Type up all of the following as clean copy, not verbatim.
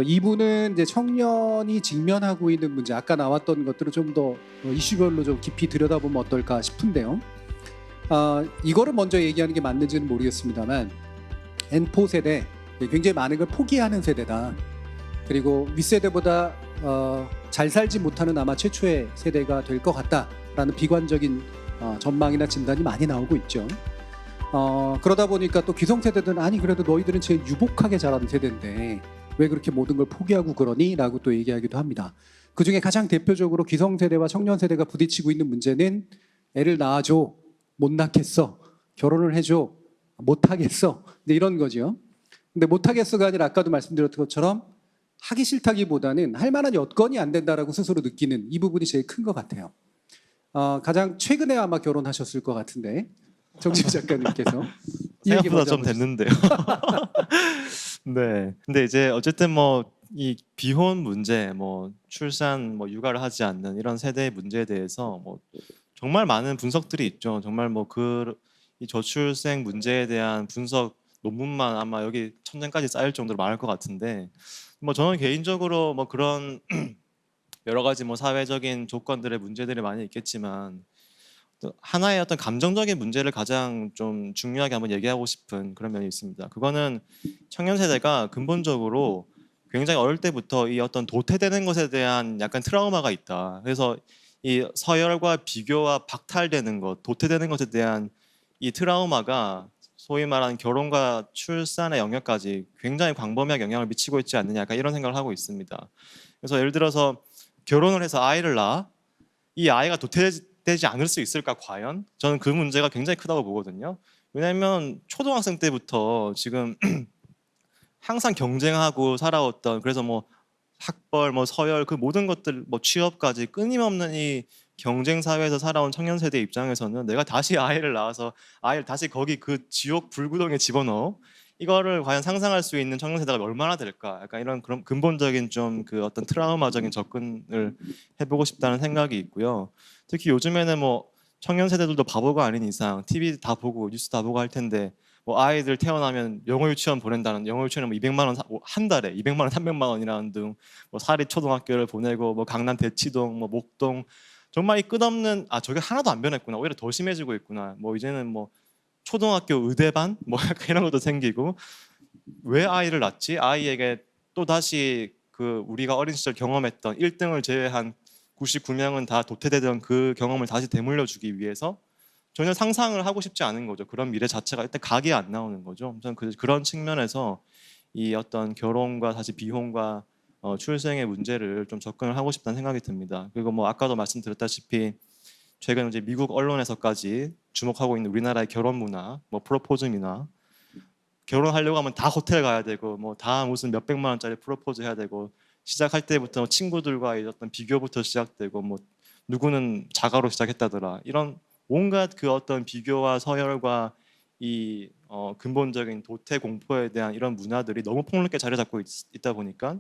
2부는 이제 청년이 직면하고 있는 문제, 아까 나왔던 것들을 좀 더 이슈별로 좀 깊이 들여다보면 어떨까 싶은데요. 이거를 먼저 얘기하는 게 맞는지는 모르겠습니다만 N4 세대, 굉장히 많은 걸 포기하는 세대다. 그리고 윗세대보다 잘 살지 못하는 아마 최초의 세대가 될 것 같다라는 비관적인 전망이나 진단이 많이 나오고 있죠. 그러다 보니까 또 기성세대들은 아니 그래도 너희들은 제일 유복하게 자란 세대인데 왜 그렇게 모든 걸 포기하고 그러니? 라고 또 얘기하기도 합니다. 그중에 가장 대표적으로 기성세대와 청년세대가 부딪히고 있는 문제는 애를 낳아줘, 못 낳겠어, 결혼을 해줘, 못하겠어, 이런 거죠. 근데 못하겠어가 아니라 아까도 말씀드렸던 것처럼 하기 싫다기보다는 할 만한 여건이 안 된다라고 스스로 느끼는 이 부분이 제일 큰 것 같아요. 가장 최근에 아마 결혼하셨을 것 같은데 정지우 작가님께서 생각보다 좀 됐는데요. 네. 근데 이제 어쨌든 뭐 이 비혼 문제, 뭐 출산, 뭐 육아를 하지 않는 이런 세대의 문제에 대해서 뭐 정말 많은 분석들이 있죠. 정말 뭐 이 저출생 문제에 대한 분석 논문만 아마 여기 1000장까지 쌓일 정도로 많을 것 같은데, 뭐 저는 개인적으로 뭐 그런 여러 가지 뭐 사회적인 조건들의 문제들이 많이 있겠지만 또 하나의 어떤 감정적인 문제를 가장 좀 중요하게 한번 얘기하고 싶은 그런 면이 있습니다. 그거는 청년 세대가 근본적으로 굉장히 어릴 때부터 이 어떤 도태되는 것에 대한 약간 트라우마가 있다. 그래서 이 서열과 비교와 박탈되는 것, 도태되는 것에 대한 이 트라우마가 소위 말하는 결혼과 출산의 영역까지 굉장히 광범위하게 영향을 미치고 있지 않느냐, 약간 이런 생각을 하고 있습니다. 그래서 예를 들어서 결혼을 해서 아이를 낳아 이 아이가 도태되지 않을 수 있을까 과연? 저는 그 문제가 굉장히 크다고 보거든요. 왜냐하면 초등학생 때부터 지금 항상 경쟁하고 살아왔던, 그래서 뭐 학벌, 뭐 서열, 그 모든 것들, 뭐 취업까지 끊임없는 이 경쟁 사회에서 살아온 청년 세대 입장에서는 내가 다시 아이를 낳아서 아이를 다시 거기 그 지옥 불구덩이에 집어넣어 이거를 과연 상상할 수 있는 청년 세대가 얼마나 될까? 약간 이런 그런 근본적인 좀 그 어떤 트라우마적인 접근을 해보고 싶다는 생각이 있고요. 특히 요즘에는 뭐 청년 세대들도 바보가 아닌 이상 TV 다 보고 뉴스 다 보고 할 텐데, 뭐 아이들 태어나면 영어 유치원 보낸다는, 영어 유치원에 뭐 200만 원 한 달에 200만 원, 300만 원이라는 등 뭐 사립 초등학교를 보내고 뭐 강남 대치동, 뭐 목동, 정말 이 끝없는 저게 하나도 안 변했구나, 오히려 더 심해지고 있구나, 뭐 이제는 뭐 초등학교 의대반 뭐 약간 이런 것도 생기고, 왜 아이를 낳지? 아이에게 또 다시 그 우리가 어린 시절 경험했던 1등을 제외한 99명은 다 도태되던 그 경험을 다시 되물려 주기 위해서 전혀 상상을 하고 싶지 않은 거죠. 그런 미래 자체가 일단 각이 안 나오는 거죠. 저는 그런 측면에서 이 어떤 결혼과 다시 비혼과 출생의 문제를 좀 접근을 하고 싶다는 생각이 듭니다. 그리고 뭐 아까도 말씀드렸다시피 최근 이제 미국 언론에서까지 주목하고 있는 우리나라의 결혼 문화, 뭐 프로포즈 문화, 결혼하려고 하면 다 호텔 가야 되고 뭐 다 무슨 몇백만 원짜리 프로포즈 해야 되고, 시작할 때부터 친구들과의 어떤 비교부터 시작되고, 뭐 누구는 자가로 시작했다더라, 이런 온갖 그 어떤 비교와 서열과 이 근본적인 도태 공포에 대한 이런 문화들이 너무 폭넓게 자리 잡고 있다 보니까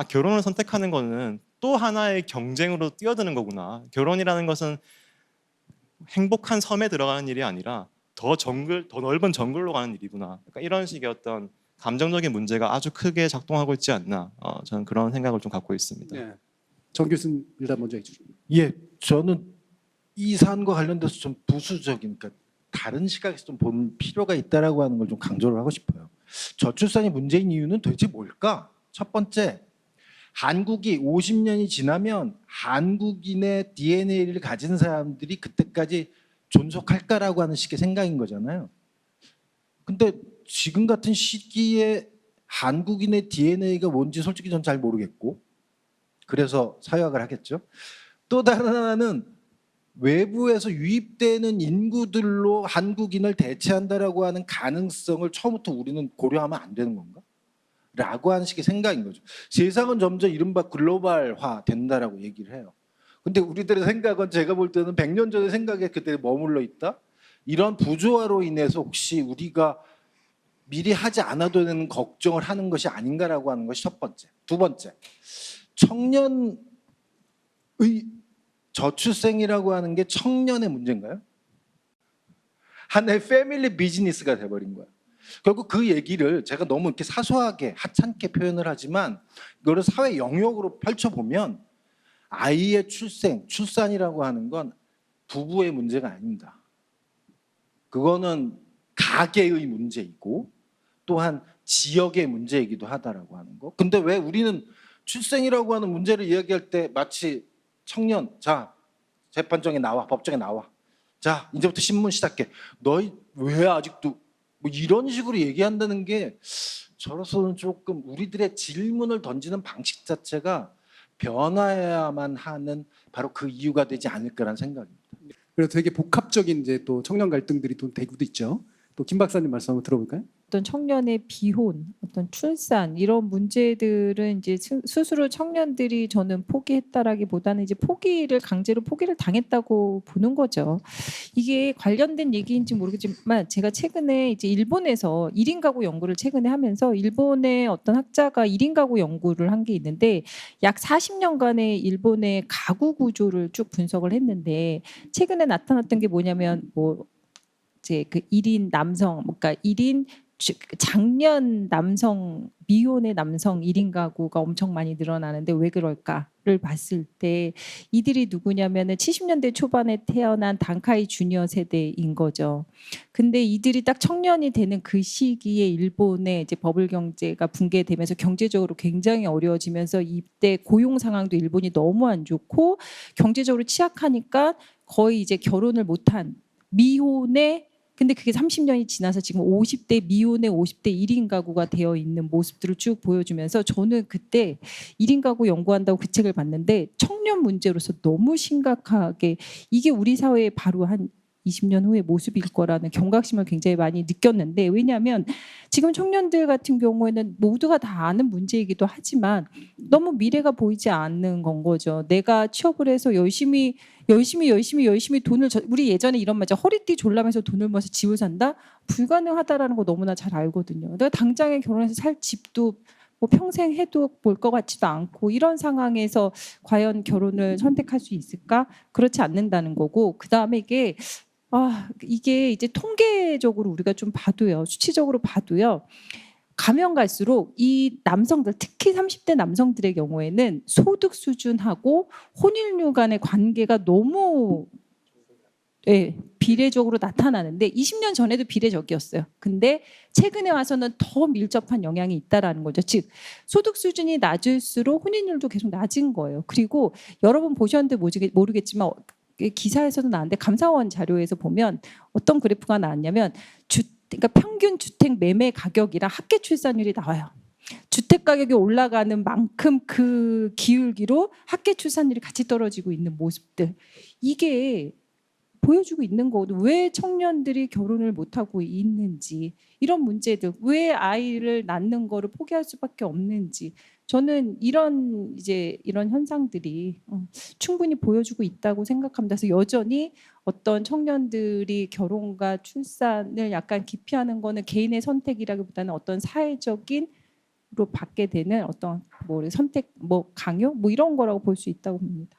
결혼을 선택하는 거는 또 하나의 경쟁으로 뛰어드는 거구나, 결혼이라는 것은 행복한 섬에 들어가는 일이 아니라 더 넓은 정글로 가는 일이구나, 그러니까 이런 식의 어떤 감정적인 문제가 아주 크게 작동하고 있지 않나, 저는 그런 생각을 좀 갖고 있습니다. 네. 정 교수님 일단 먼저 해주시죠. 예, 저는 이 사안과 관련돼서 좀 부수적인, 그러니까 다른 시각에서 좀 본 필요가 있다라고 하는 걸 좀 강조를 하고 싶어요. 저출산이 문제인 이유는 도대체 뭘까? 첫 번째, 한국이 50년이 지나면 한국인의 DNA를 가진 사람들이 그때까지 존속할까라고 하는 식의 생각인 거잖아요. 근데 지금 같은 시기에 한국인의 DNA가 뭔지 솔직히 전 잘 모르겠고, 그래서 사역을 하겠죠. 또 다른 하나는 외부에서 유입되는 인구들로 한국인을 대체한다라고 하는 가능성을 처음부터 우리는 고려하면 안 되는 건가? 라고 하는 식의 생각인 거죠. 세상은 점점 이른바 글로벌화 된다라고 얘기를 해요. 근데 우리들의 생각은 제가 볼 때는 100년 전의 생각에 그때 머물러 있다? 이런 부조화로 인해서 혹시 우리가 미리 하지 않아도 되는 걱정을 하는 것이 아닌가라고 하는 것이 첫 번째. 두 번째, 청년의 저출생이라고 하는 게 청년의 문제인가요? 하나의 패밀리 비즈니스가 돼버린 거야. 결국 그 얘기를 제가 너무 이렇게 사소하게 하찮게 표현을 하지만 이거를 사회 영역으로 펼쳐보면 아이의 출산이라고 하는 건 부부의 문제가 아닙니다. 그거는 가계의 문제이고 또한 지역의 문제이기도 하다라고 하는 거. 근데 왜 우리는 출생이라고 하는 문제를 이야기할 때 마치 청년, 자 재판정에 나와, 법정에 나와, 자 이제부터 신문 시작해, 너희 왜 아직도 뭐 이런 식으로 얘기한다는 게 저로서는 조금 우리들의 질문을 던지는 방식 자체가 변화해야만 하는 바로 그 이유가 되지 않을까라는 생각입니다. 그래서 되게 복합적인 이제 또 청년 갈등들이 또 되고도 있죠. 또 김 박사님 말씀 한번 들어볼까요? 어떤 청년의 비혼, 어떤 출산 이런 문제들은 이제 스스로 청년들이 저는 포기했다라기보다는 이제 강제로 포기를 당했다고 보는 거죠. 이게 관련된 얘기인지 모르겠지만 제가 최근에 이제 일본에서 1인 가구 연구를 최근에 하면서 일본의 어떤 학자가 1인 가구 연구를 한 게 있는데 약 40년간의 일본의 가구 구조를 쭉 분석을 했는데 최근에 나타났던 게 뭐냐면 뭐 이제 그 1인 남성, 그러니까 1인 장년 남성, 미혼의 남성 1인 가구가 엄청 많이 늘어나는데 왜 그럴까를 봤을 때 이들이 누구냐면은 70년대 초반에 태어난 단카이 주니어 세대인 거죠. 근데 이들이 딱 청년이 되는 그 시기에 일본의 이제 버블 경제가 붕괴되면서 경제적으로 굉장히 어려워지면서 이때 고용 상황도 일본이 너무 안 좋고 경제적으로 취약하니까 거의 이제 결혼을 못한 미혼의, 근데 그게 30년이 지나서 지금 50대 미혼의 50대 1인 가구가 되어 있는 모습들을 쭉 보여주면서 저는 그때 1인 가구 연구한다고 그 책을 봤는데 청년 문제로서 너무 심각하게 이게 우리 사회의 바로 한 20년 후의 모습일 거라는 경각심을 굉장히 많이 느꼈는데, 왜냐하면 지금 청년들 같은 경우에는 모두가 다 아는 문제이기도 하지만 너무 미래가 보이지 않는 건 거죠. 내가 취업을 해서 열심히 돈을 우리 예전에 이런 말이죠. 허리띠 졸라매서 돈을 모아서 집을 산다? 불가능하다라는 거 너무나 잘 알거든요. 내가 당장에 결혼해서 살 집도 뭐 평생 해도 볼 것 같지도 않고 이런 상황에서 과연 결혼을 선택할 수 있을까? 그렇지 않는다는 거고, 그다음에 이게 이제 통계적으로 우리가 좀 봐도요, 수치적으로 봐도요, 가면 갈수록 이 남성들, 특히 30대 남성들의 경우에는 소득 수준하고 혼인류 간의 관계가 너무 비례적으로 나타나는데 20년 전에도 비례적이었어요. 근데 최근에 와서는 더 밀접한 영향이 있다라는 거죠. 즉 소득 수준이 낮을수록 혼인율도 계속 낮은 거예요. 그리고 여러분 보셨는데 모르겠지만 기사에서도 나왔는데 감사원 자료에서 보면 어떤 그래프가 나왔냐면 그러니까 평균 주택 매매 가격이랑 합계 출산율이 나와요. 주택 가격이 올라가는 만큼 그 기울기로 합계 출산율이 같이 떨어지고 있는 모습들, 이게 보여주고 있는 거거든요. 왜 청년들이 결혼을 못하고 있는지, 이런 문제들, 왜 아이를 낳는 거를 포기할 수밖에 없는지, 저는 이런 현상들이 충분히 보여주고 있다고 생각합니다. 그래서 여전히 어떤 청년들이 결혼과 출산을 약간 기피하는 거는 개인의 선택이라기보다는 어떤 사회적인 로 받게 되는 어떤 선택, 강요, 이런 거라고 볼 수 있다고 봅니다.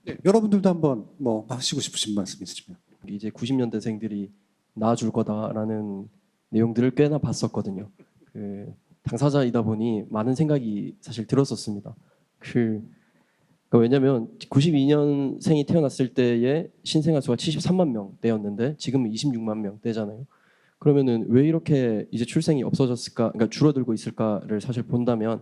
네, 여러분들도 한번 하시고 싶으신 말씀 있으시면. 이제 90년대생들이 낳아줄 거다라는 내용들을 꽤나 봤었거든요. 그 당사자이다 보니 많은 생각이 사실 들었었습니다. 그러니까 왜냐하면 92년생이 태어났을 때의 신생아 수가 73만 명대였는데 지금은 26만 명대잖아요. 그러면은 왜 이렇게 이제 출생이 없어졌을까, 그러니까 줄어들고 있을까를 사실 본다면,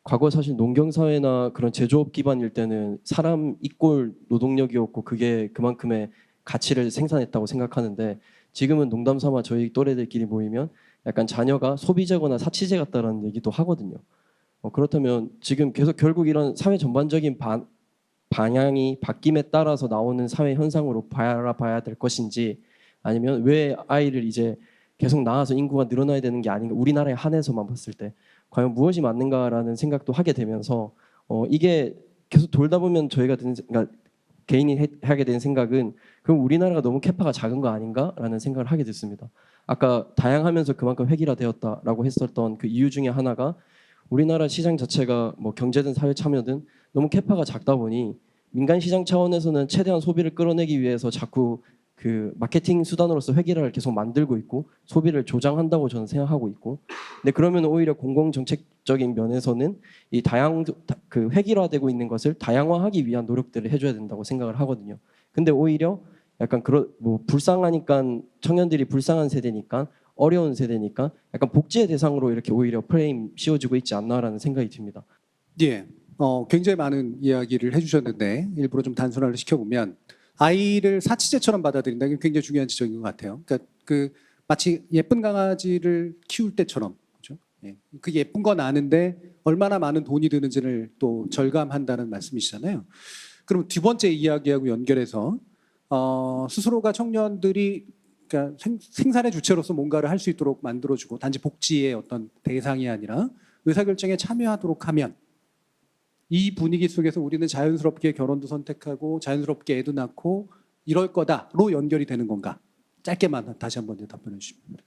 과거 사실 농경 사회나 그런 제조업 기반일 때는 사람 이꼴 노동력이었고 그게 그만큼의 가치를 생산했다고 생각하는데, 지금은 농담 삼아 저희 또래들끼리 모이면 약간 자녀가 소비재거나 사치재 같다라는 얘기도 하거든요. 그렇다면 지금 계속 결국 이런 사회 전반적인 방향이 바뀜에 따라서 나오는 사회 현상으로 바라봐야 될 것인지, 아니면 왜 아이를 이제 계속 낳아서 인구가 늘어나야 되는 게 아닌가, 우리나라에 한해서만 봤을 때 과연 무엇이 맞는가라는 생각도 하게 되면서 이게 계속 돌다 보면 그러니까 개인이 하게 되는 생각은, 그럼 우리나라가 너무 캐파가 작은 거 아닌가라는 생각을 하게 됐습니다. 아까 다양하면서 그만큼 획일화되었다라고 했었던 그 이유 중에 하나가, 우리나라 시장 자체가 경제든 사회 참여든 너무 캐파가 작다 보니 민간 시장 차원에서는 최대한 소비를 끌어내기 위해서 자꾸 그 마케팅 수단으로서 회계를 계속 만들고 있고 소비를 조장한다고 저는 생각하고 있고, 근데 그러면 오히려 공공 정책적인 면에서는 이 그 획일화되고 있는 것을 다양화하기 위한 노력들을 해줘야 된다고 생각을 하거든요. 근데 오히려 약간 그런 뭐 불쌍하니까, 청년들이 불쌍한 세대니까, 어려운 세대니까 약간 복지의 대상으로 이렇게 오히려 프레임 씌워지고 있지 않나라는 생각이 듭니다. 예, 굉장히 많은 이야기를 해주셨는데 일부러 좀 단순화를 시켜보면 아이를 사치제처럼 받아들인다는 게 굉장히 중요한 지적인 것 같아요. 그러니까 그 마치 예쁜 강아지를 키울 때처럼, 그렇죠? 예, 그 예쁜 건 아는데 얼마나 많은 돈이 드는지를 또 절감한다는 말씀이시잖아요. 그럼 두 번째 이야기하고 연결해서 스스로가 청년들이 그러니까 생산의 주체로서 뭔가를 할 수 있도록 만들어주고 단지 복지의 어떤 대상이 아니라 의사결정에 참여하도록 하면 이 분위기 속에서 우리는 자연스럽게 결혼도 선택하고 자연스럽게 애도 낳고 이럴 거다로 연결이 되는 건가? 짧게만 다시 한번 답변해 주십니다.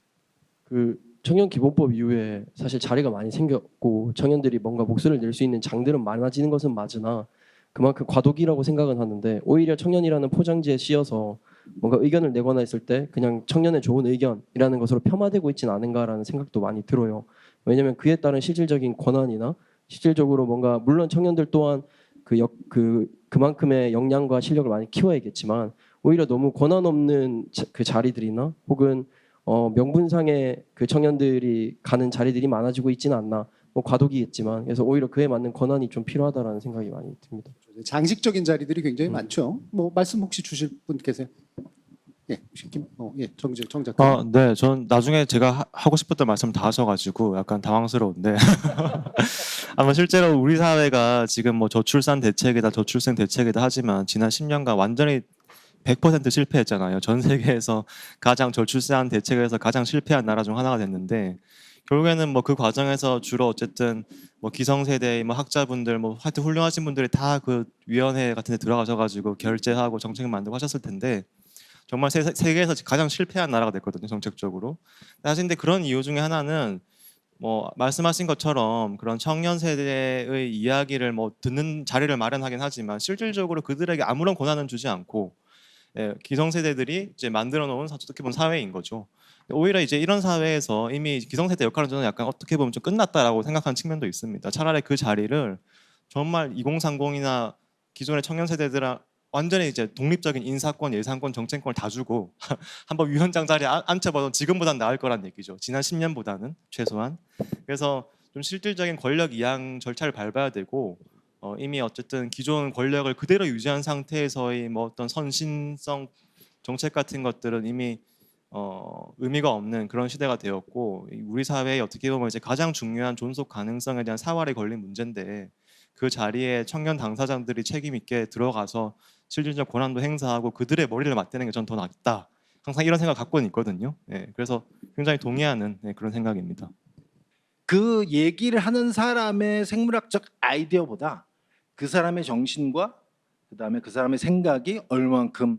그 청년 기본법 이후에 사실 자리가 많이 생겼고 청년들이 뭔가 목소리를 낼 수 있는 장들은 많아지는 것은 맞으나 그만큼 과도기라고 생각은 하는데, 오히려 청년이라는 포장지에 씌어서 뭔가 의견을 내거나 했을 때 그냥 청년의 좋은 의견이라는 것으로 폄하되고 있지는 않은가라는 생각도 많이 들어요. 왜냐하면 그에 따른 실질적인 권한이나 실질적으로 뭔가, 물론 청년들 또한 그만큼의 역량과 실력을 많이 키워야겠지만 오히려 너무 권한 없는 그 자리들이나 혹은 명분상의 그 청년들이 가는 자리들이 많아지고 있지는 않나, 뭐 과도기겠지만, 그래서 오히려 그에 맞는 권한이 좀 필요하다라는 생각이 많이 듭니다. 장식적인 자리들이 굉장히 많죠. 뭐 말씀 혹시 주실 분 계세요? 예, 정 작가. 네, 전 나중에 제가 하고 싶었던 말씀 다 하셔가지고 약간 당황스러운데 아마 실제로 우리 사회가 지금 뭐 저출산 대책이다, 저출생 대책이다 하지만 지난 10년간 완전히 100% 실패했잖아요. 전 세계에서 가장 저출산 대책에서 가장 실패한 나라 중 하나가 됐는데, 결국에는 뭐 그 과정에서 주로 어쨌든 뭐 기성세대의 뭐 학자분들 뭐 하여튼 훌륭하신 분들이 다 그 위원회 같은 데 들어가셔가지고 결제하고 정책 만들고 하셨을 텐데 정말 세계에서 가장 실패한 나라가 됐거든요, 정책적으로. 사실 근데 그런 이유 중에 하나는 뭐 말씀하신 것처럼 그런 청년 세대의 이야기를 뭐 듣는 자리를 마련하긴 하지만 실질적으로 그들에게 아무런 권한은 주지 않고, 예, 기성세대들이 이제 만들어 놓은 어떻게 보면 사회인 거죠. 오히려 이제 이런 사회에서 이미 기성세대 역할은 저는 약간 어떻게 보면 좀 끝났다라고 생각하는 측면도 있습니다. 차라리 그 자리를 정말 2030이나 기존의 청년 세대들은 완전히 이제 독립적인 인사권, 예산권, 정책권을 다 주고 한번 위원장 자리에 앉혀봐도 지금보단 나을 거란 얘기죠. 지난 10년보다는 최소한. 그래서 좀 실질적인 권력 이양 절차를 밟아야 되고, 이미 어쨌든 기존 권력을 그대로 유지한 상태에서의 뭐 어떤 선신성 정책 같은 것들은 이미 의미가 없는 그런 시대가 되었고, 우리 사회에 어떻게 보면 이제 가장 중요한 존속 가능성에 대한 사활에 걸린 문제인데, 그 자리에 청년 당사자들이 책임 있게 들어가서 실질적 권한도 행사하고 그들의 머리를 맞대는 게 전 더 낫다. 항상 이런 생각 갖고는 있거든요. 네, 그래서 굉장히 동의하는 그런 생각입니다. 그 얘기를 하는 사람의 생물학적 아이디어보다 그 사람의 정신과 그다음에 그 사람의 생각이 얼만큼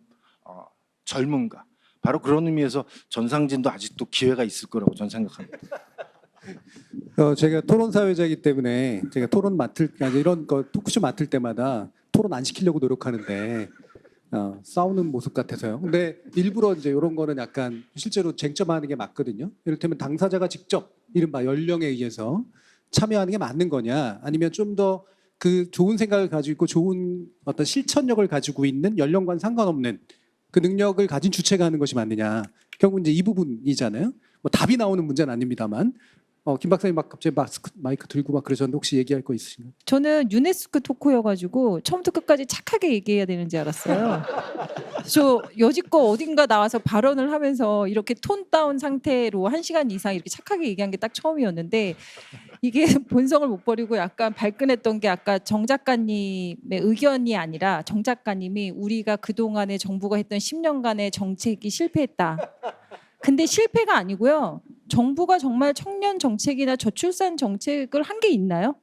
젊은가, 바로 그런 의미에서 전상진도 아직도 기회가 있을 거라고 저는 생각합니다. 제가 토론 사회자이기 때문에 제가 토론 아니 이런 거 토크쇼 맡을 때마다 토론 안 시키려고 노력하는데 싸우는 모습 같아서요. 근데 일부러 이제 이런 거는 약간 실제로 쟁점하는 게 맞거든요. 이를테면 당사자가 직접 이른바 연령에 의해서 참여하는 게 맞는 거냐, 아니면 좀 더 그 좋은 생각을 가지고 있고 좋은 어떤 실천력을 가지고 있는 연령과는 상관없는 그 능력을 가진 주체가 하는 것이 맞느냐. 결국 이제 이 부분이잖아요. 뭐 답이 나오는 문제는 아닙니다만. 김 박사님 막 갑자기 마이크 들고 막 그러셨는데 혹시 얘기할 거 있으신가요? 저는 유네스코 토크여가지고 처음부터 끝까지 착하게 얘기해야 되는지 알았어요. 저 여지껏 어딘가 나와서 발언을 하면서 이렇게 톤 다운 상태로 1시간 이상 이렇게 착하게 얘기한 게 딱 처음이었는데, 이게 본성을 못 버리고 약간 발끈했던 게 아까 정 작가님의 의견이 아니라 정 작가님이 우리가 그동안에 정부가 했던 10년간의 정책이 실패했다. 근데 실패가 아니고요. 정부가 정말 청년 정책이나 저출산 정책을 한 게 있나요?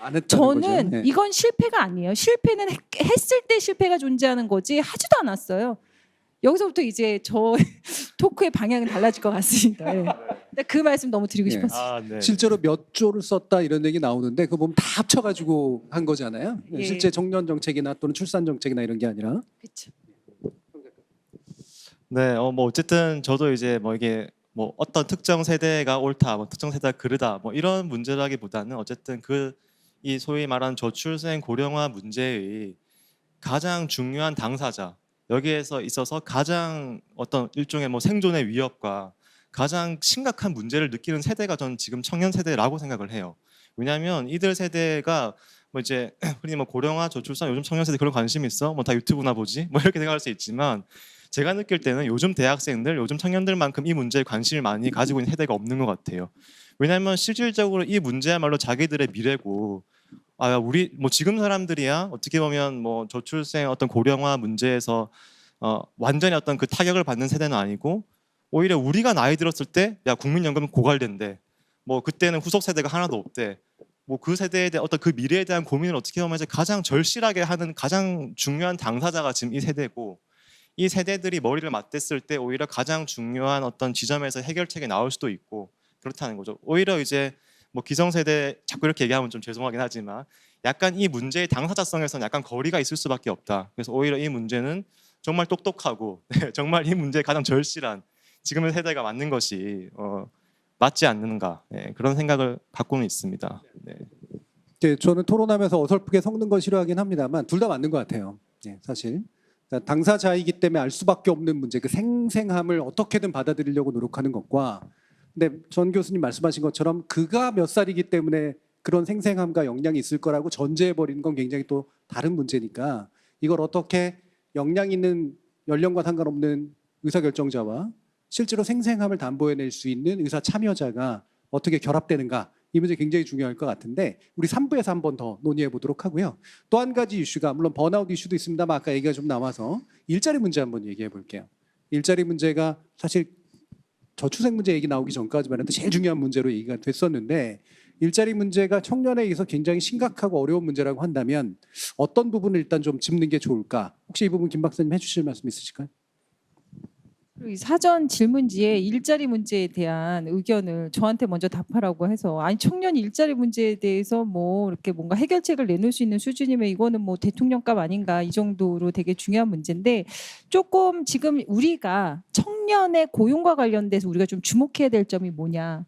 안 했다는 저는 거죠. 네. 이건 실패가 아니에요. 실패는 했을 때 실패가 존재하는 거지 하지도 않았어요. 여기서부터 이제 저 토크의 방향은 달라질 것 같습니다. 예. 근데 그 말씀 너무 드리고 네. 싶었어요. 네. 실제로 몇 조를 썼다 이런 얘기 나오는데 그거 보면 다 합쳐가지고 한 거잖아요. 예. 실제 청년 정책이나 또는 출산 정책이나 이런 게 아니라. 그렇죠. 네, 뭐 어쨌든 저도 이제 뭐 이게 뭐 어떤 특정 세대가 옳다, 뭐 특정 세대가 그르다, 뭐 이런 문제라기보다는 어쨌든 이 소위 말하는 저출생 고령화 문제의 가장 중요한 당사자, 여기에서 있어서 가장 어떤 일종의 뭐 생존의 위협과 가장 심각한 문제를 느끼는 세대가 저는 지금 청년 세대라고 생각을 해요. 왜냐하면 이들 세대가 뭐 이제 흔히 뭐 고령화 저출산 요즘 청년 세대 그런 관심 있어? 뭐 다 유튜브나 보지? 뭐 이렇게 생각할 수 있지만 제가 느낄 때는 요즘 대학생들, 요즘 청년들만큼 이 문제에 관심을 많이 가지고 있는 세대가 없는 것 같아요. 왜냐하면 실질적으로 이 문제야말로 자기들의 미래고, 우리 뭐 지금 사람들이야 어떻게 보면 뭐 저출생 어떤 고령화 문제에서 완전히 어떤 그 타격을 받는 세대는 아니고, 오히려 우리가 나이 들었을 때 야 국민연금 고갈된대, 뭐 그때는 후속 세대가 하나도 없대, 뭐 그 세대에 대한 어떤 그 미래에 대한 고민을 어떻게 보면 이제 가장 절실하게 하는 가장 중요한 당사자가 지금 이 세대고, 이 세대들이 머리를 맞댔을 때 오히려 가장 중요한 어떤 지점에서 해결책이 나올 수도 있고 그렇다는 거죠. 오히려 이제 뭐 기성세대 자꾸 이렇게 얘기하면 좀 죄송하긴 하지만 약간 이 문제의 당사자성에서는 약간 거리가 있을 수밖에 없다. 그래서 오히려 이 문제는 정말 똑똑하고 정말 이 문제에 가장 절실한 지금의 세대가 맞는 것이 맞지 않는가, 그런 생각을 갖고는 있습니다. 네. 네, 저는 토론하면서 어설프게 섞는 건 싫어하긴 합니다만 둘 다 맞는 것 같아요. 사실 그러니까 당사자이기 때문에 알 수밖에 없는 문제, 그 생생함을 어떻게든 받아들이려고 노력하는 것과, 근데 전 교수님 말씀하신 것처럼 그가 몇 살이기 때문에 그런 생생함과 역량이 있을 거라고 전제해 버리는 건 굉장히 또 다른 문제니까, 이걸 어떻게 역량 있는 연령과 상관없는 의사결정자와 실제로 생생함을 담보해낼 수 있는 의사 참여자가 어떻게 결합되는가, 이 문제 굉장히 중요할 것 같은데 우리 3부에서 한 번 더 논의해 보도록 하고요. 또 한 가지 이슈가, 물론 번아웃 이슈도 있습니다만 아까 얘기가 좀 나와서 일자리 문제 한번 얘기해 볼게요. 일자리 문제가 사실 저출생 문제 얘기 나오기 전까지만 해도 제일 중요한 문제로 얘기가 됐었는데, 일자리 문제가 청년에 의해서 굉장히 심각하고 어려운 문제라고 한다면 어떤 부분을 일단 좀 짚는 게 좋을까? 혹시 이 부분 김 박사님 해주실 말씀 있으실까요? 그리고 이 사전 질문지에 일자리 문제에 대한 의견을 저한테 먼저 답하라고 해서, 아니 청년 일자리 문제에 대해서 뭐 이렇게 뭔가 해결책을 내놓을 수 있는 수준이면 이거는 뭐 대통령감 아닌가, 이 정도로 되게 중요한 문제인데, 조금 지금 우리가 청년의 고용과 관련돼서 우리가 좀 주목해야 될 점이 뭐냐.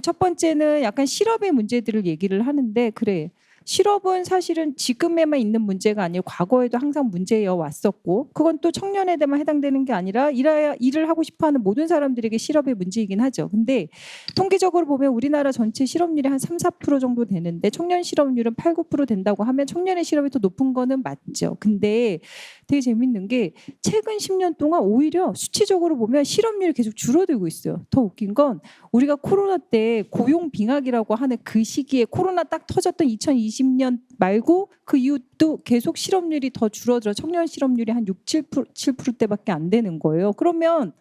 첫 번째는 약간 실업의 문제들을 얘기를 하는데, 그래, 실업은 사실은 지금에만 있는 문제가 아니고 과거에도 항상 문제여 왔었고, 그건 또 청년에게만 해당되는 게 아니라 일을 하고 싶어하는 모든 사람들에게 실업의 문제이긴 하죠. 근데 통계적으로 보면 우리나라 전체 실업률이 한 3, 4% 정도 되는데 청년 실업률은 8, 9% 된다고 하면 청년의 실업이 더 높은 거는 맞죠. 근데 되게 재밌는 게 최근 10년 동안 오히려 수치적으로 보면 실업률이 계속 줄어들고 있어요. 더 웃긴 건 우리가 코로나 때 고용 빙하기라고 하는 그 시기에, 코로나 딱 터졌던 2020년 말고 그 이후도 계속 실업률이 더 줄어들어 청년 실업률이 한 6, 7%대밖에 안 되는 거예요. 그러면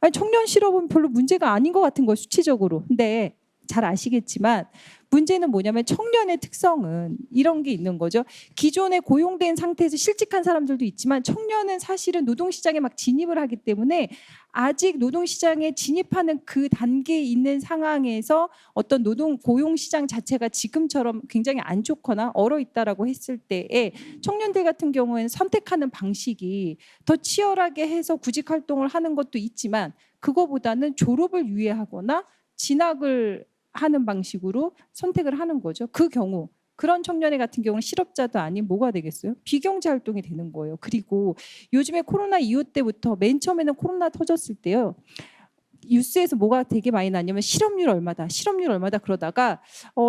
아니, 청년 실업은 별로 문제가 아닌 것 같은 거예요, 수치적으로. 근데 잘 아시겠지만 문제는 뭐냐면 청년의 특성은 이런 게 있는 거죠. 기존에 고용된 상태에서 실직한 사람들도 있지만 청년은 사실은 노동시장에 막 진입을 하기 때문에 아직 노동시장에 진입하는 그 단계에 있는 상황에서 어떤 고용시장 자체가 지금처럼 굉장히 안 좋거나 얼어 있다라고 했을 때에 청년들 같은 경우에는 선택하는 방식이 더 치열하게 해서 구직 활동을 하는 것도 있지만, 그거보다는 졸업을 유예하거나 진학을 하는 방식으로 선택을 하는 거죠. 그 경우 그런 청년의 같은 경우는 실업자도 아닌 뭐가 되겠어요? 비경제 활동이 되는 거예요. 그리고 요즘에 코로나 이후 때부터, 맨 처음에는 코로나 터졌을 때요, 뉴스에서 뭐가 되게 많이 나냐면 실업률 얼마다 그러다가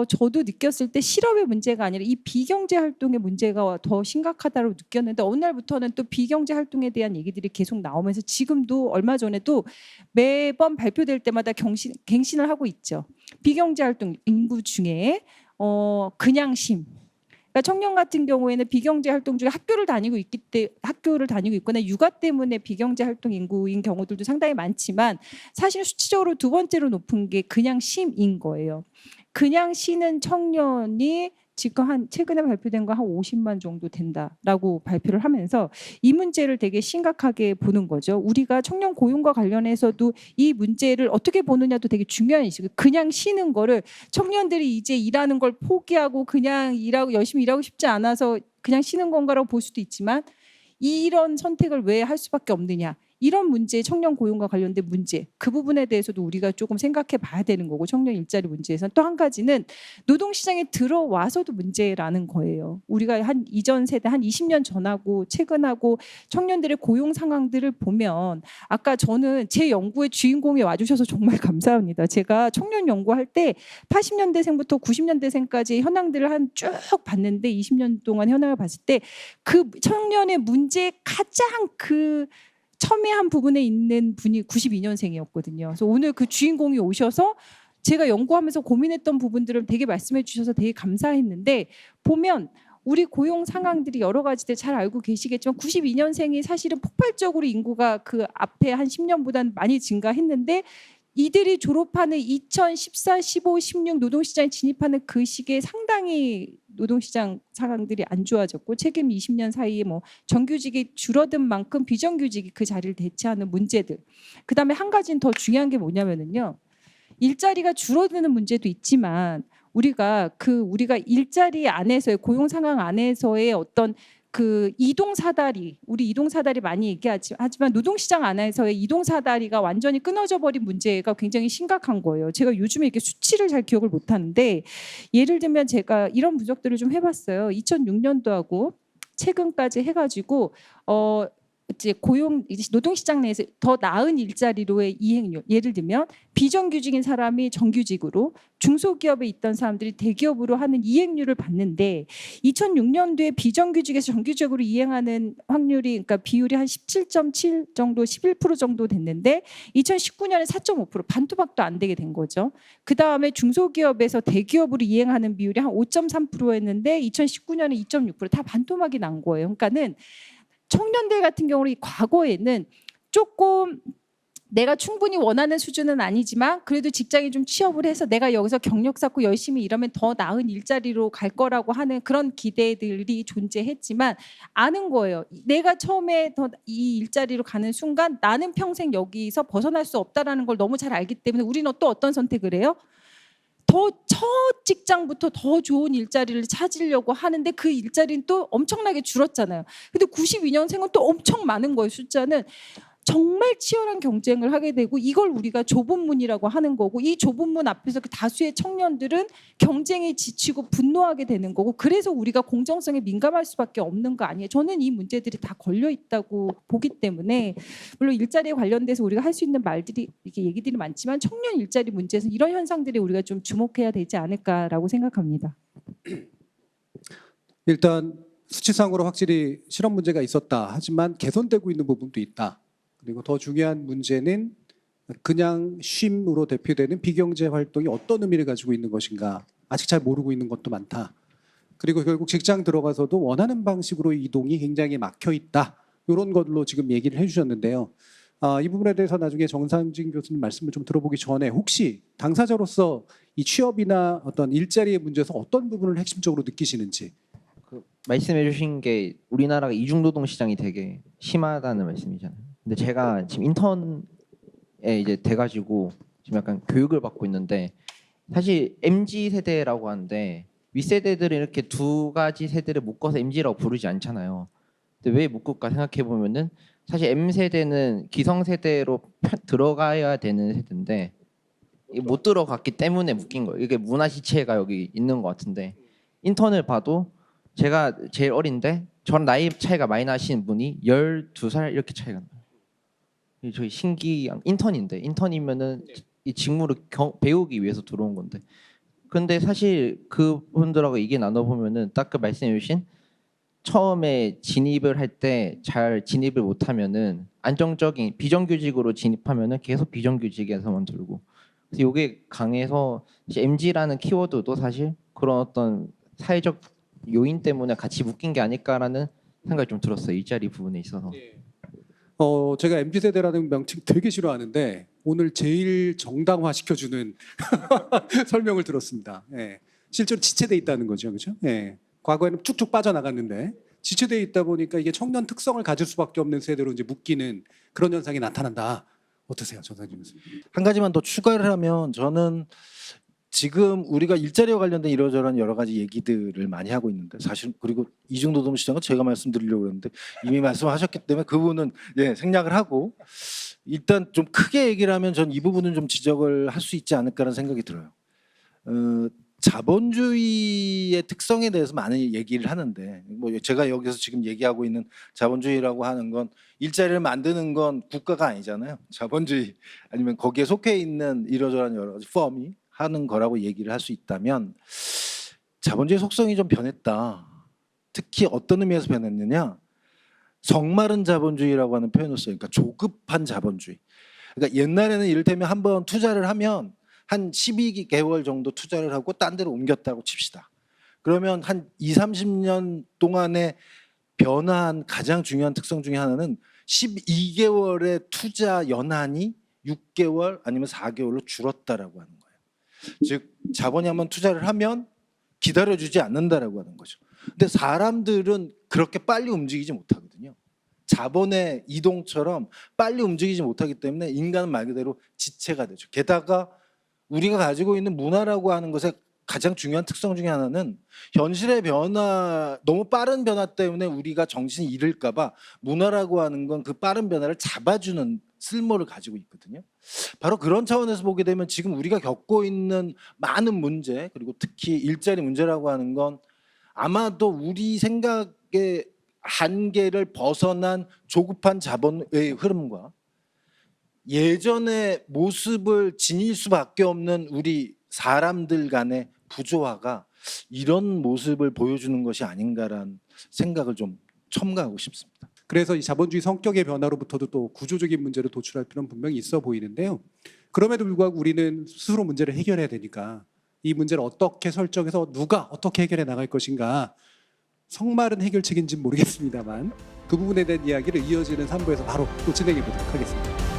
저도 느꼈을 때 실업의 문제가 아니라 이 비경제 활동의 문제가 더 심각하다고 느꼈는데, 어느 날부터는 또 비경제 활동에 대한 얘기들이 계속 나오면서 지금도 얼마 전에도 매번 발표될 때마다 갱신을 하고 있죠. 비경제 활동 인구 중에 그냥심. 그러니까 청년 같은 경우에는 비경제 활동 중에 학교를 다니고 있거나 육아 때문에 비경제 활동 인구인 경우들도 상당히 많지만, 사실 수치적으로 두 번째로 높은 게 그냥 심인 거예요. 그냥 쉬는 청년이 지금 최근에 발표된 거 한 50만 정도 된다라고 발표를 하면서 이 문제를 되게 심각하게 보는 거죠. 우리가 청년 고용과 관련해서도 이 문제를 어떻게 보느냐도 되게 중요한 이슈고, 그냥 쉬는 거를 청년들이 이제 일하는 걸 포기하고 그냥 열심히 일하고 싶지 않아서 그냥 쉬는 건가라고 볼 수도 있지만, 이런 선택을 왜 할 수밖에 없느냐, 이런 문제, 청년 고용과 관련된 문제, 그 부분에 대해서도 우리가 조금 생각해 봐야 되는 거고, 청년 일자리 문제에서는 또 한 가지는 노동시장에 들어와서도 문제라는 거예요. 우리가 한 이전 세대, 한 20년 전하고 최근하고 청년들의 고용 상황들을 보면, 아까 저는 제 연구의 주인공이 와주셔서 정말 감사합니다. 제가 청년 연구할 때 80년대생부터 90년대생까지 현황들을 한 쭉 봤는데, 20년 동안 현황을 봤을 때 그 청년의 문제의 가장 그 첨예한 부분에 있는 분이 92년생이었거든요. 그래서 오늘 그 주인공이 오셔서 제가 연구하면서 고민했던 부분들을 되게 말씀해 주셔서 되게 감사했는데, 보면 우리 고용 상황들이 여러 가지들 잘 알고 계시겠지만 92년생이 사실은 폭발적으로 인구가 그 앞에 한 10년보다는 많이 증가했는데, 이들이 졸업하는 2014, 15, 16 노동시장에 진입하는 그 시기에 상당히 노동시장 상황들이 안 좋아졌고, 최근 20년 사이에 뭐 정규직이 줄어든 만큼 비정규직이 그 자리를 대체하는 문제들. 그다음에 한 가지는 더 중요한 게 뭐냐면은요. 일자리가 줄어드는 문제도 있지만 우리가 일자리 안에서의 고용 상황 안에서의 어떤 그 이동 사다리, 우리 이동 사다리 많이 얘기하지만 노동시장 안에서의 이동 사다리가 완전히 끊어져 버린 문제가 굉장히 심각한 거예요. 제가 요즘에 이렇게 수치를 잘 기억을 못 하는데, 예를 들면 제가 이런 분석들을 좀 해봤어요. 2006년도하고 최근까지 해가지고 이제 노동시장 내에서 더 나은 일자리로의 이행률, 예를 들면 비정규직인 사람이 정규직으로, 중소기업에 있던 사람들이 대기업으로 하는 이행률을 봤는데, 2006년도에 비정규직에서 정규직으로 이행하는 확률이, 그러니까 비율이 한 17.7 정도, 11% 정도 됐는데 2019년에 4.5%, 반토막도 안 되게 된 거죠. 그 다음에 중소기업에서 대기업으로 이행하는 비율이 한 5.3%였는데 2019년에 2.6%, 다 반토막이 난 거예요. 그러니까는 청년들 같은 경우는 과거에는 조금 내가 충분히 원하는 수준은 아니지만 그래도 직장에 좀 취업을 해서 내가 여기서 경력 쌓고 열심히 일하면 더 나은 일자리로 갈 거라고 하는 그런 기대들이 존재했지만, 아는 거예요. 내가 처음에 더 이 일자리로 가는 순간 나는 평생 여기서 벗어날 수 없다라는 걸 너무 잘 알기 때문에 우리는 또 어떤 선택을 해요? 첫 직장부터 더 좋은 일자리를 찾으려고 하는데 그 일자리는 또 엄청나게 줄었잖아요. 근데 92년생은 또 엄청 많은 거예요. 숫자는 정말 치열한 경쟁을 하게 되고, 이걸 우리가 좁은 문이라고 하는 거고, 이 좁은 문 앞에서 그 다수의 청년들은 경쟁에 지치고 분노하게 되는 거고, 그래서 우리가 공정성에 민감할 수밖에 없는 거 아니에요. 저는 이 문제들이 다 걸려 있다고 보기 때문에, 물론 일자리에 관련돼서 우리가 할 수 있는 말들이, 이렇게 얘기들이 많지만 청년 일자리 문제에서 이런 현상들이 우리가 좀 주목해야 되지 않을까라고 생각합니다. 일단 수치상으로 확실히 실업 문제가 있었다. 하지만 개선되고 있는 부분도 있다. 그리고 더 중요한 문제는 그냥 쉼으로 대표되는 비경제 활동이 어떤 의미를 가지고 있는 것인가, 아직 잘 모르고 있는 것도 많다. 그리고 결국 직장 들어가서도 원하는 방식으로 이동이 굉장히 막혀 있다. 이런 걸로 지금 얘기를 해주셨는데요. 이 부분에 대해서 나중에 정상진 교수님 말씀을 좀 들어보기 전에 혹시 당사자로서 이 취업이나 어떤 일자리의 문제에서 어떤 부분을 핵심적으로 느끼시는지. 말씀해주신 게 우리나라가 이중노동 시장이 되게 심하다는 말씀이잖아요. 근데 제가 지금 인턴에 이제 돼가지고 지금 약간 교육을 받고 있는데, 사실 MZ 세대라고 하는데 윗세대들은 이렇게 두 가지 세대를 묶어서 MZ라고 부르지 않잖아요. 근데 왜 묶을까 생각해 보면은 사실 M 세대는 기성 세대로 들어가야 되는 세대인데 이게 못 들어갔기 때문에 묶인 거예요. 이게 문화 시체가 여기 있는 것 같은데, 인턴을 봐도 제가 제일 어린데 저랑 나이 차이가 많이 나신 분이 12살 이렇게 차이가 나요. 저희 신기한 인턴인데, 인턴이면은 이 직무를 배우기 위해서 들어온 건데, 근데 사실 그분들하고 얘기 나눠보면은 딱 그 말씀해주신 처음에 진입을 할 때 잘 진입을 못하면은 안정적인 비정규직으로 진입하면은 계속 비정규직에서만 들고, 그래서 이게 강해서 MZ라는 키워드도 사실 그런 어떤 사회적 요인 때문에 같이 묶인 게 아닐까라는 생각이 좀 들었어요. 일자리 부분에 있어서. 제가 MZ세대라는 명칭 되게 싫어하는데 오늘 제일 정당화 시켜주는 설명을 들었습니다. 예. 실제로 지체돼 있다는 거죠, 그렇죠? 예. 과거에는 쭉쭉 빠져나갔는데 지체돼 있다 보니까 이게 청년 특성을 가질 수밖에 없는 세대로 이제 묶이는 그런 현상이 나타난다. 어떠세요, 정상진 교수님? 한 가지만 더 추가를 하면, 저는 지금 우리가 일자리와 관련된 이러저러한 여러 가지 얘기들을 많이 하고 있는데 사실 그리고 이중노동 시장은 제가 말씀드리려고 그랬는데 이미 말씀하셨기 때문에 그 부분은 생략을 하고 일단 좀 크게 얘기를 하면 전 이 부분은 좀 지적을 할 수 있지 않을까라는 생각이 들어요. 자본주의의 특성에 대해서 많은 얘기를 하는데 뭐 제가 여기서 지금 얘기하고 있는 자본주의라고 하는 건 일자리를 만드는 건 국가가 아니잖아요. 자본주의 아니면 거기에 속해 있는 이러저러한 여러 가지 펌이 하는 거라고 얘기를 할 수 있다면 자본주의 속성이 좀 변했다. 특히 어떤 의미에서 변했느냐? 성마른 자본주의라고 하는 표현을 써요. 그러니까 조급한 자본주의. 그러니까 옛날에는 이를테면 한번 투자를 하면 한 12개월 정도 투자를 하고 딴 데로 옮겼다고 칩시다. 그러면 한 2, 30년 동안에 변화한 가장 중요한 특성 중에 하나는 12개월의 투자 연한이 6개월 아니면 4개월로 줄었다라고 하는 거예요. 즉 자본이 한번 투자를 하면 기다려주지 않는다라고 하는 거죠. 근데 사람들은 그렇게 빨리 움직이지 못하거든요. 자본의 이동처럼 빨리 움직이지 못하기 때문에 인간은 말 그대로 지체가 되죠. 게다가 우리가 가지고 있는 문화라고 하는 것의 가장 중요한 특성 중에 하나는 현실의 변화, 너무 빠른 변화 때문에 우리가 정신이 잃을까 봐 문화라고 하는 건 그 빠른 변화를 잡아주는 쓸모를 가지고 있거든요. 바로 그런 차원에서 보게 되면 지금 우리가 겪고 있는 많은 문제, 그리고 특히 일자리 문제라고 하는 건 아마도 우리 생각의 한계를 벗어난 조급한 자본의 흐름과 예전의 모습을 지닐 수밖에 없는 우리 사람들 간의 부조화가 이런 모습을 보여주는 것이 아닌가라는 생각을 좀 첨가하고 싶습니다. 그래서 이 자본주의 성격의 변화로부터도 또 구조적인 문제를 도출할 필요는 분명히 있어 보이는데요. 그럼에도 불구하고 우리는 스스로 문제를 해결해야 되니까 이 문제를 어떻게 설정해서 누가 어떻게 해결해 나갈 것인가, 성마른 해결책인지는 모르겠습니다만 그 부분에 대한 이야기를 이어지는 3부에서 바로 또 진행해 보도록 하겠습니다.